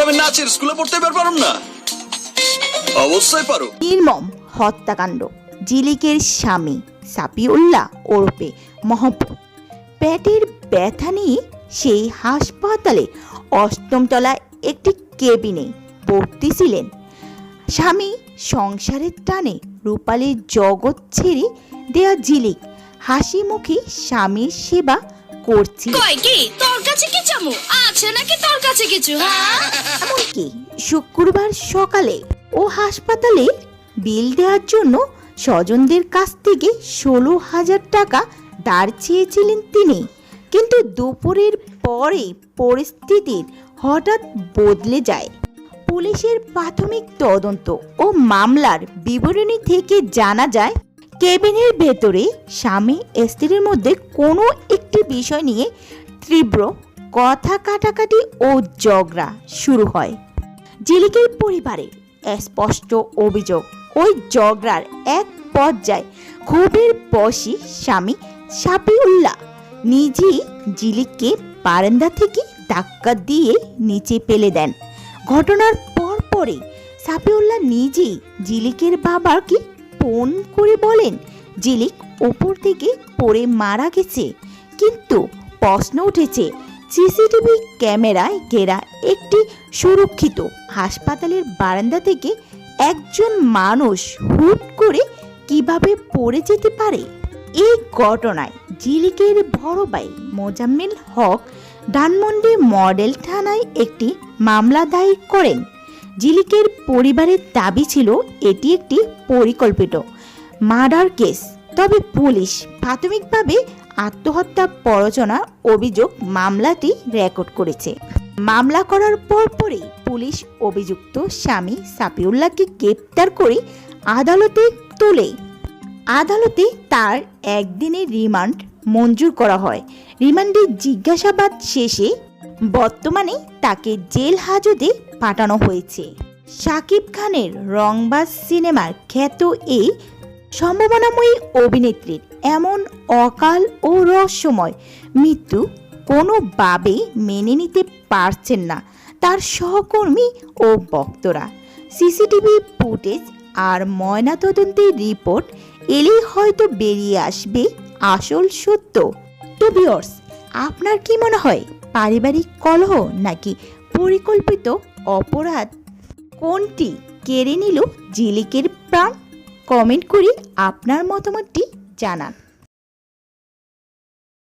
আমি নাচের স্কুলে পড়তে পারলাম না? অবশ্যই পারো। নির্মম হত্যাকাণ্ড। ঝিলিকের স্বামী সাপিউল্লাহ ওরফে মহব্বত পেটের ব্যথা নিয়ে সেই হাসপাতালে ৮ম তলায় একটি কেবিনে ভর্তি ছিলেন। স্বামী সংসারের টানে রূপালীর জগৎ ছেড়ে দেয়া ঝিলিক হাসি মুখে স্বামীর সেবা করছিল। এমনকি শুক্রবার সকালে ও হাসপাতালে বিল দেওয়ার জন্য স্বজনদের কাছ থেকে ১৬,০০০ টাকা ধার চেয়েছিলেন তিনি। কিন্তু দুপুরের পরে পরিস্থিতির হঠাৎ বদলে যায়। পুলিশের প্রাথমিক তদন্ত ও মামলার বিবরণী থেকে জানা যায়, কেবিনের ভেতরে স্বামী স্ত্রীর মধ্যে কোনো একটি বিষয় নিয়ে তীব্র কথা কাটাকাটি ও ঝগড়া শুরু হয়। ঝিলিকের পরিবারের স্পষ্ট অভিযোগ, ওই ঝগড়ার এক পর্যায়ে ক্ষোভের বশে স্বামী সাপিউল্লাহ নিজেই ঝিলিককে বারান্দা থেকে ধাক্কা দিয়ে নিচে ফেলে দেন। ঘটনার পরপরই সাপিউল্লাহ নিজেই ঝিলিকের বাবাকে ফোন করে বলেন ঝিলিক উপর থেকে পড়ে মারা গেছে। কিন্তু প্রশ্ন উঠেছে, সিসিটিভি ক্যামেরায় ঘেরা একটি সুরক্ষিত হাসপাতালের বারান্দা থেকে একজন মানুষ হুট করে কিভাবে পড়ে যেতে পারে? এই ঘটনায় ঝিলিকের বড় ভাই মোজাম্মেল হক ধানমন্ডি মডেল থানায় একটি মামলা দায়ের করেন। ঝিলিকের পরিবারের দাবি ছিল এটি একটি পরিকল্পিত মার্ডার কেস। তবে পুলিশ প্রাথমিকভাবে আত্মহত্যা প্ররোচনার অভিযোগ মামলাটি রেকর্ড করেছে। মামলা করার পরপরই পুলিশ অভিযুক্ত স্বামী সাপিউল্লাহকে গ্রেপ্তার করে আদালতে তোলে। আদালতে তার একদিনের রিমান্ড মঞ্জুর করা হয়। রিমান্ডে জিজ্ঞাসাবাদ শেষে বর্তমানে তাকে জেল হাজতে পাঠানো হয়েছে। শাকিব খানের রংবাজ সিনেমার খ্যাত এই সম্ভাবনাময়ী অভিনেত্রীর এমন অকাল ও রহস্যময় মৃত্যু কোনোভাবেই মেনে নিতে পারছেন না তার সহকর্মী ও ভক্তরা। সিসিটিভি ফুটেজ আর ময়নাতদন্তের রিপোর্ট এলেই হয়তো বেরিয়ে আসবে আসল সত্য। তো ভিউয়ার্স, আপনার কি মনে হয়, পারিবারিক কলহ নাকি পরিকল্পিত অপরাধ, কোনটি কেড়ে নিল ঝিলিকের প্রাণ? কমেন্ট করে আপনার মতামতটি জানান।